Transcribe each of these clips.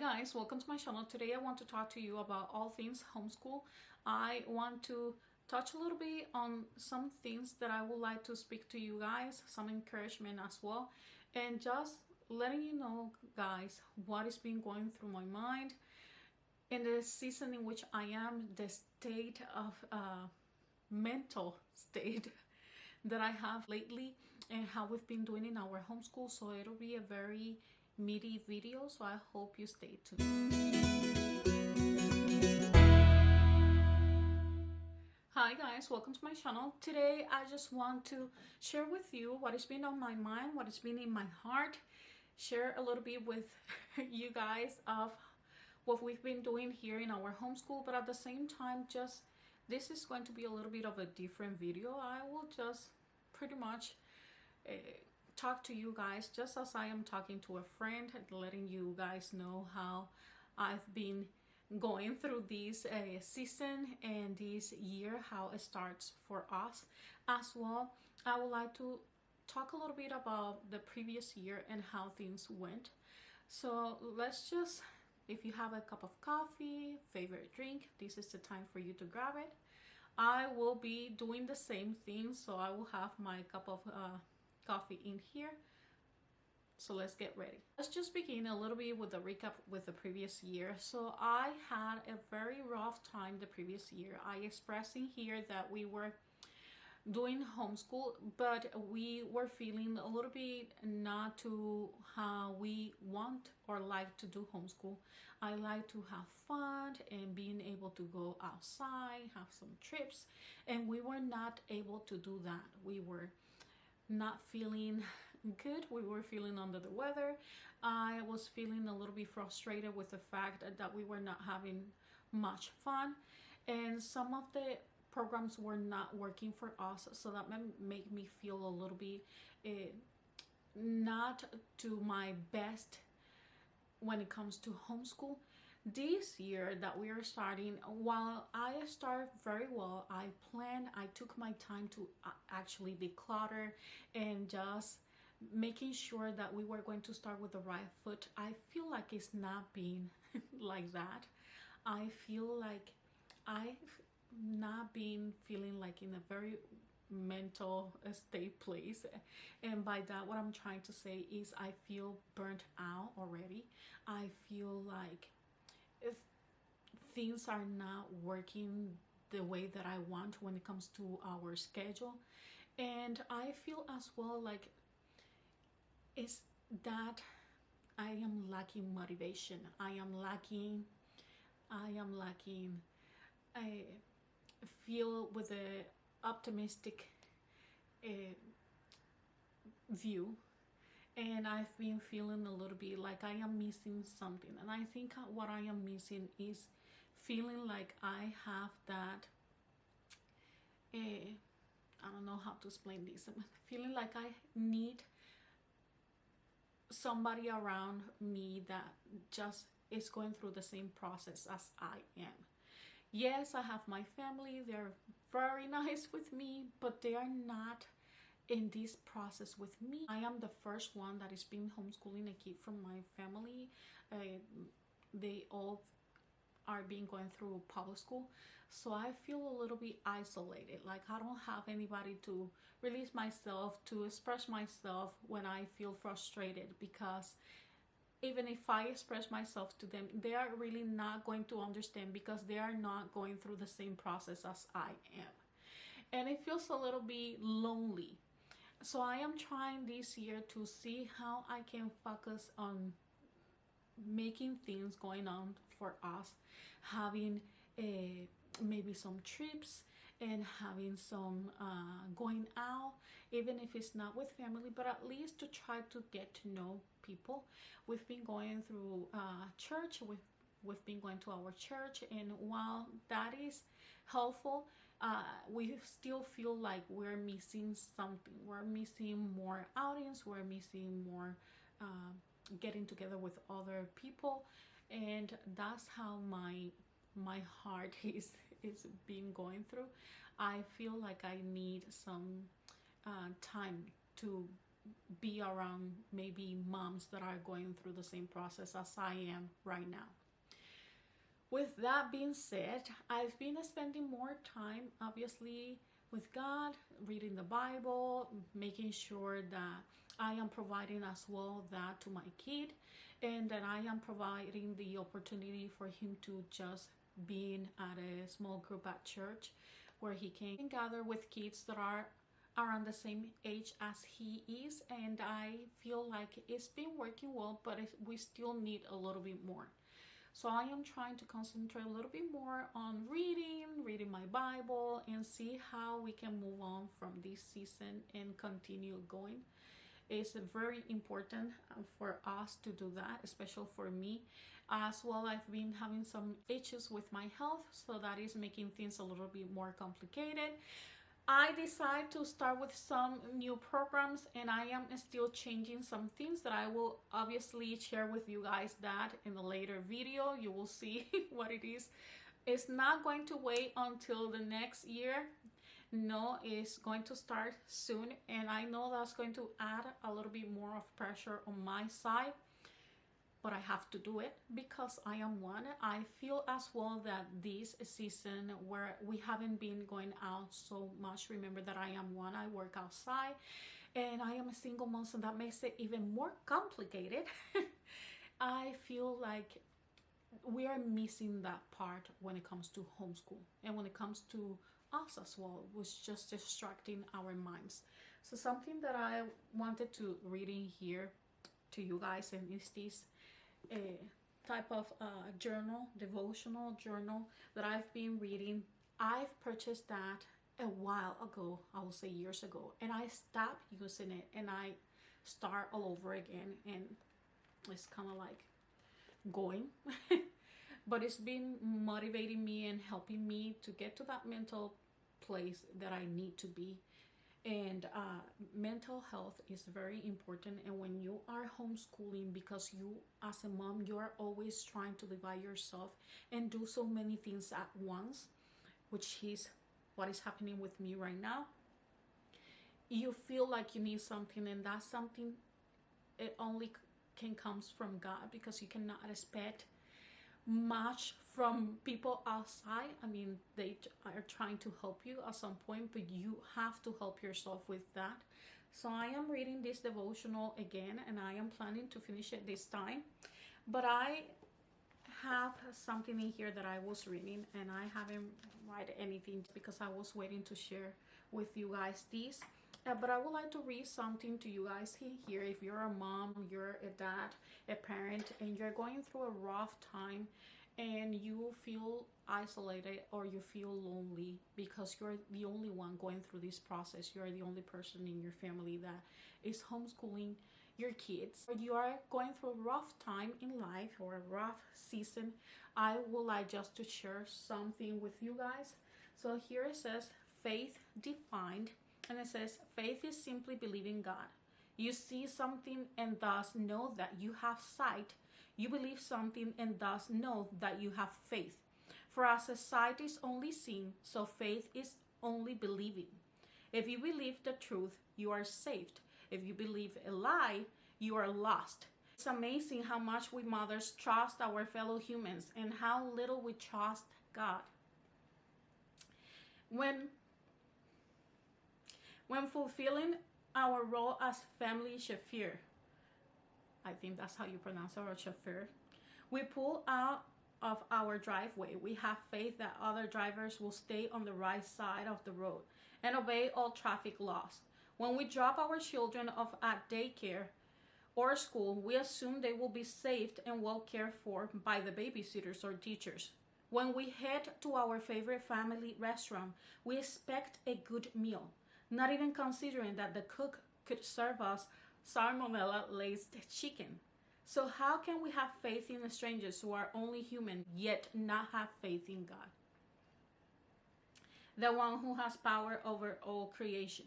guys, welcome to my channel. Today I want to talk to you about all things homeschool. I want to touch a little bit on some things that I would like to speak to you guys, some encouragement as well, and just letting you know, guys, what is been going through my mind in the season in which I am, the state of mental state that I have lately, and how we've been doing in our homeschool. So it'll be a very meaty video, so I hope you stay tuned. Hi guys, welcome to my channel. Today I just want to share with you what has been on my mind, what has been in my heart, share a little bit with you guys of what we've been doing here in our homeschool, but at the same time, just this is going to be a little bit of a different video. I will just pretty much talk to you guys just as I am talking to a friend, letting you guys know how I've been going through this season and this year, how it starts for us as well. I would like to talk a little bit about the previous year and how things went. So let's just, if you have a cup of coffee, favorite drink, this is the time for you to grab it. I will be doing the same thing, so I will have my cup of coffee in here. So let's get ready. Let's just begin a little bit with a recap with the previous year. So I had a very rough time the previous year. I expressed in here that we were doing homeschool, but we were feeling a little bit not to how we want or like to do homeschool. I like to have fun and being able to go outside, have some trips, and we were not able to do that. We were not feeling good. We were feeling under the weather. I was feeling a little bit frustrated with the fact that we were not having much fun, and some of the programs were not working for us, so that made me feel a little bit not to my best when it comes to homeschool. This year that we are starting, while I started very well, I took my time to actually declutter and just making sure that we were going to start with the right foot. I feel like it's not been like that. I feel like I've not been feeling like in a very mental state place, and by that what I'm trying to say is I feel burnt out already. I feel like if things are not working the way that I want when it comes to our schedule, and I feel as well like it's that I am lacking motivation. I feel with a optimistic view, and I've been feeling a little bit like I am missing something, and I think what I am missing is feeling like I have that I don't know how to explain this. I'm feeling like I need somebody around me that just is going through the same process as I am. Yes, I have my family, they're very nice with me, but they are not in this process with me. I am the first one that is being homeschooling a kid from my family. They all are being going through public school, so I feel a little bit isolated, like I don't have anybody to release myself, to express myself when I feel frustrated, because even if I express myself to them, they are really not going to understand because they are not going through the same process as I am, and it feels a little bit lonely. So I am trying this year to see how I can focus on making things going on for us, having maybe some trips and having some going out, even if it's not with family, but at least to try to get to know people. We've been going through church, we've been going to our church, and while that is helpful, we still feel like we're missing something. We're missing more outings, we're missing more getting together with other people, and that's how my heart is being going through. I feel like I need some time to be around maybe moms that are going through the same process as I am right now. With that being said, I've been spending more time, obviously, with God, reading the Bible, making sure that I am providing as well that to my kid, and that I am providing the opportunity for him to just being at a small group at church where he can gather with kids that are around the same age as he is. And I feel like it's been working well, but we still need a little bit more. So I am trying to concentrate a little bit more on reading my Bible, and see how we can move on from this season and continue going. It's very important for us to do that, especially for me. As well, I've been having some issues with my health, so that is making things a little bit more complicated. I decide to start with some new programs, and I am still changing some things that I will obviously share with you guys that in the later video. You will see what it is. It's not going to wait until the next year. No, it's going to start soon, and I know that's going to add a little bit more of pressure on my side, but I have to do it because I am one. I feel as well that this season where we haven't been going out so much, remember that I am one, I work outside, and I am a single mom, so that makes it even more complicated. I feel like we are missing that part when it comes to homeschool, and when it comes to us as well, was just distracting our minds. So something that I wanted to read in here to you guys, and is this type of devotional journal that I've been reading. I've purchased that a while ago, I will say years ago, and I stopped using it, and I start all over again, and it's kind of like going. But it's been motivating me and helping me to get to that mental place that I need to be. And mental health is very important. And when you are homeschooling, because you as a mom, you are always trying to divide yourself and do so many things at once, which is what is happening with me right now. You feel like you need something, and that something, it only can comes from God, because you cannot expect much from people outside. I mean, they are trying to help you at some point, but you have to help yourself with that. So I am reading this devotional again, and I am planning to finish it this time. But I have something in here that I was reading, and I haven't write anything because I was waiting to share with you guys this. But I would like to read something to you guys in here. If you're a mom, you're a dad, a parent, and you're going through a rough time, and you feel isolated or you feel lonely because you're the only one going through this process, you're the only person in your family that is homeschooling your kids, or you are going through a rough time in life or a rough season, I would like just to share something with you guys. So here it says, faith defined. And it says, faith is simply believing God. You see something and thus know that you have sight. You believe something and thus know that you have faith. For as a sight is only seen, so faith is only believing. If you believe the truth, you are saved. If you believe a lie, you are lost. It's amazing how much we mothers trust our fellow humans and how little we trust God. When fulfilling our role as family chauffeur, I think that's how you pronounce our chauffeur, we pull out of our driveway. We have faith that other drivers will stay on the right side of the road and obey all traffic laws. When we drop our children off at daycare or school, we assume they will be safe and well cared for by the babysitters or teachers. When we head to our favorite family restaurant, we expect a good meal, not even considering that the cook could serve us salmonella-laced chicken. So how can we have faith in strangers who are only human, yet not have faith in God, the one who has power over all creation?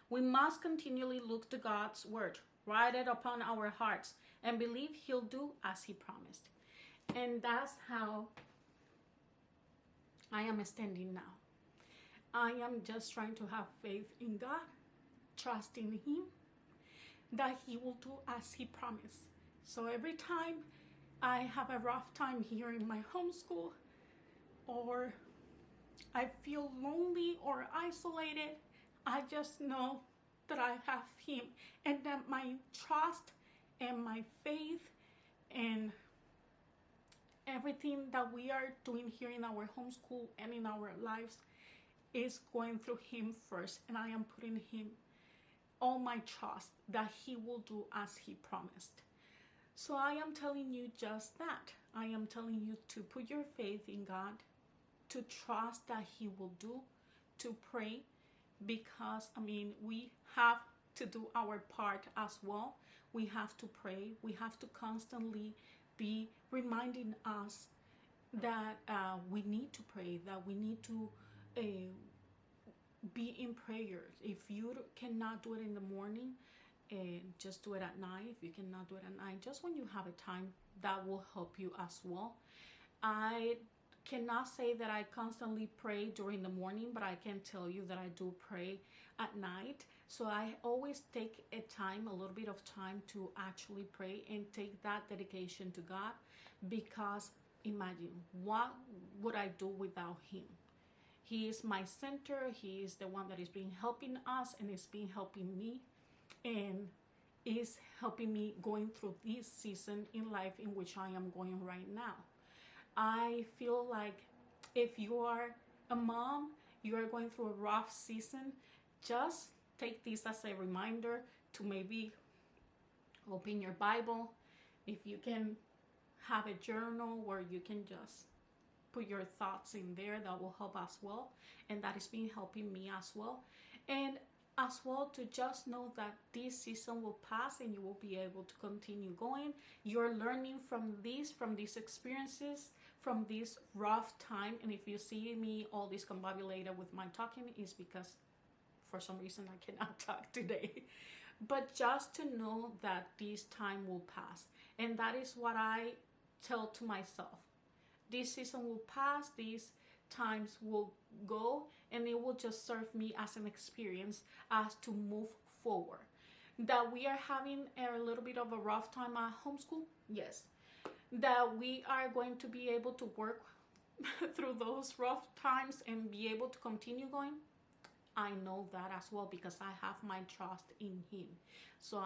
We must continually look to God's word, write it upon our hearts, and believe He'll do as He promised. And that's how I am standing now. I am just trying to have faith in God, trusting Him, that he will do as he promised. So every time I have a rough time here in my homeschool, or I feel lonely or isolated, I just know that I have him, and that my trust and my faith and everything that we are doing here in our homeschool and in our lives is going through him first. And I am putting him all my trust that he will do as he promised. So I am telling you just that. I am telling you to put your faith in God, to trust that he will do, to pray, because we have to do our part as well. We have to pray. We have to constantly be reminding us that we need to pray, that we need to be in prayer. If you cannot do it in the morning, just do it at night. If you cannot do it at night, just when you have a time, that will help you as well. I cannot say that I constantly pray during the morning, but I can tell you that I do pray at night. So I always take a little bit of time to actually pray and take that dedication to God, because imagine, what would I do without him? He is my center. He is the one that is been helping us and is been helping me, and is helping me going through this season in life in which I am going right now. I feel like if you are a mom, you are going through a rough season, just take this as a reminder to maybe open your Bible. If you can have a journal where you can just put your thoughts in there, that will help as well. And that has been helping me as well. And as well, to just know that this season will pass and you will be able to continue going. You're learning from these experiences, from this rough time. And if you see me all discombobulated with my talking, is because for some reason I cannot talk today. But just to know that this time will pass. And that is what I tell to myself. This season will pass, these times will go, and it will just serve me as an experience as to move forward. That we are having a little bit of a rough time at homeschool, yes. That we are going to be able to work through those rough times and be able to continue going, I know that as well, because I have my trust in him. So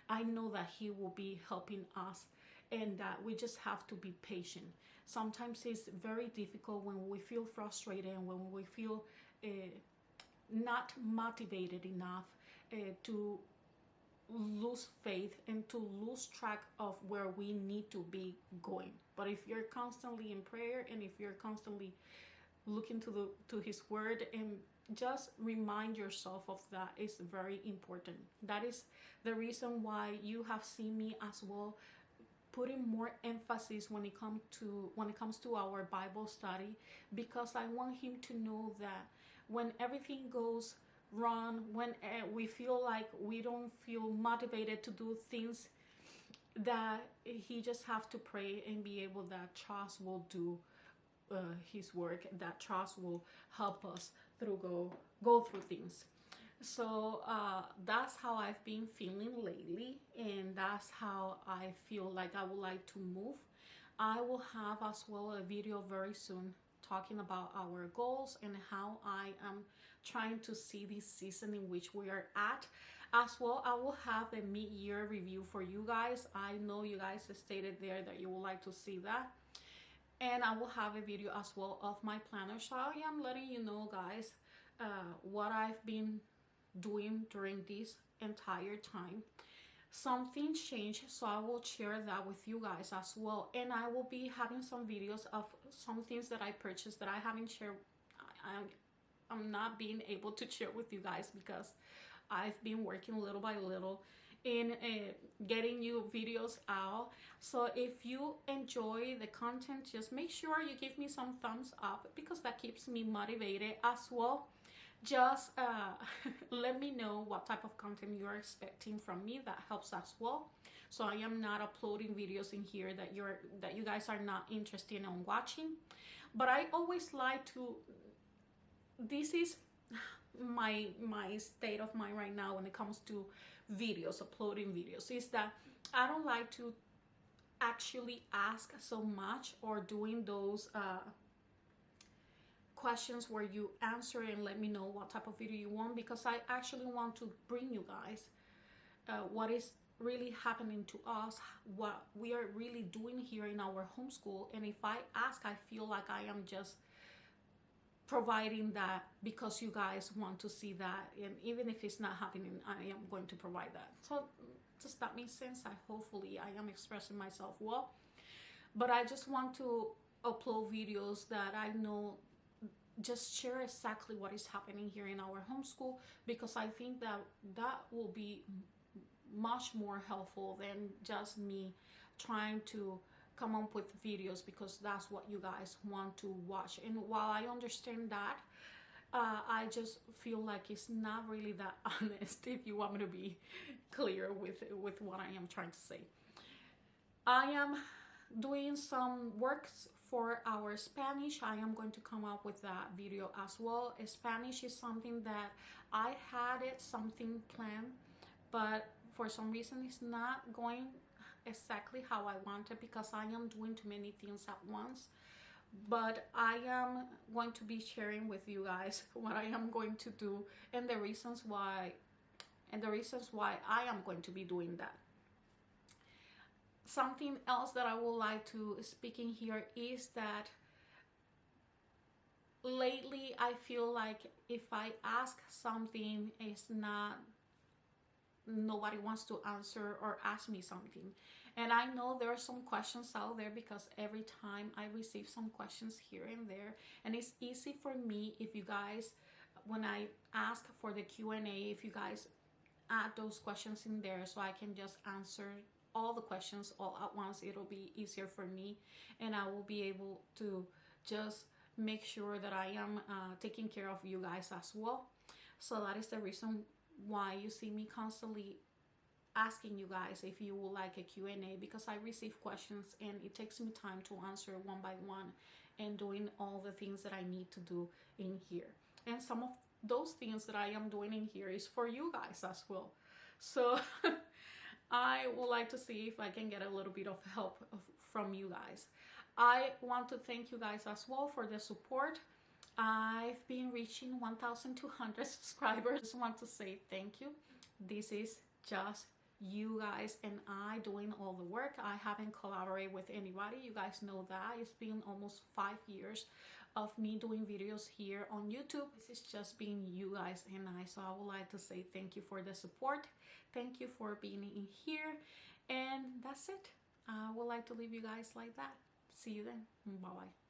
I know that he will be helping us, and that we just have to be patient. Sometimes it's very difficult when we feel frustrated and when we feel not motivated enough to lose faith and to lose track of where we need to be going. But if you're constantly in prayer, and if you're constantly looking to his word, and just remind yourself of that, is very important. That is the reason why you have seen me as well putting more emphasis when it comes to our Bible study, because I want him to know that when everything goes wrong, when we feel like we don't feel motivated to do things, that he just have to pray and be able that trust will do his work, that trust will help us go through things. So that's how I've been feeling lately, and that's how I feel like I would like to move. I will have as well a video very soon talking about our goals and how I am trying to see this season in which we are at. As well, I will have a mid-year review for you guys. I know you guys stated there that you would like to see that. And I will have a video as well of my planner. So I am letting you know, guys, what I've been doing during this entire time. Some things changed, so I will share that with you guys as well. And I will be having some videos of some things that I purchased that I haven't shared. I'm not being able to share with you guys because I've been working little by little in getting you videos out. So if you enjoy the content, just make sure you give me some thumbs up, because that keeps me motivated as well. Just let me know what type of content you're expecting from me. That helps as well. So I am not uploading videos in here that you guys are not interested in watching. But I always like to, this is my state of mind right now when it comes to videos, uploading videos, is that I don't like to actually ask so much, or doing those questions where you answer and let me know what type of video you want, because I actually want to bring you guys what is really happening to us, what we are really doing here in our homeschool. And if I ask, I feel like I am just providing that because you guys want to see that, and even if it's not happening, I am going to provide that. So does that make sense? Hopefully I am expressing myself well. But I just want to upload videos that I know just share exactly what is happening here in our homeschool, because I think that that will be much more helpful than just me trying to come up with videos because that's what you guys want to watch. And while I understand that, I just feel like it's not really that honest, if you want me to be clear with what I am trying to say. I am doing some works for our Spanish. I am going to come up with that video as well. Spanish is something that I had something planned, but for some reason it's not going exactly how I wanted, because I am doing too many things at once. But I am going to be sharing with you guys what I am going to do, and the reasons why I am going to be doing that. Something else that I would like to speak in here is that lately I feel like if I ask something, it's not, nobody wants to answer or ask me something. And I know there are some questions out there, because every time I receive some questions here and there, and it's easy for me if you guys, when I ask for the Q&A, if you guys add those questions in there, so I can just answer all the questions all at once. It'll be easier for me, and I will be able to just make sure that I am taking care of you guys as well. So that is the reason why you see me constantly asking you guys if you would like a Q&A, because I receive questions and it takes me time to answer one by one, and doing all the things that I need to do in here. And some of those things that I am doing in here is for you guys as well. So I would like to see if I can get a little bit of help from you guys. I want to thank you guys as well for the support. I've been reaching 1,200 subscribers. Just want to say thank you. This is just you guys and I doing all the work. I haven't collaborated with anybody. You guys know that. It's been almost 5 years of me doing videos here on YouTube. This is just being you guys and I. So I would like to say thank you for the support. Thank you for being in here. And that's it. I would like to leave you guys like that. See you then. Bye-bye.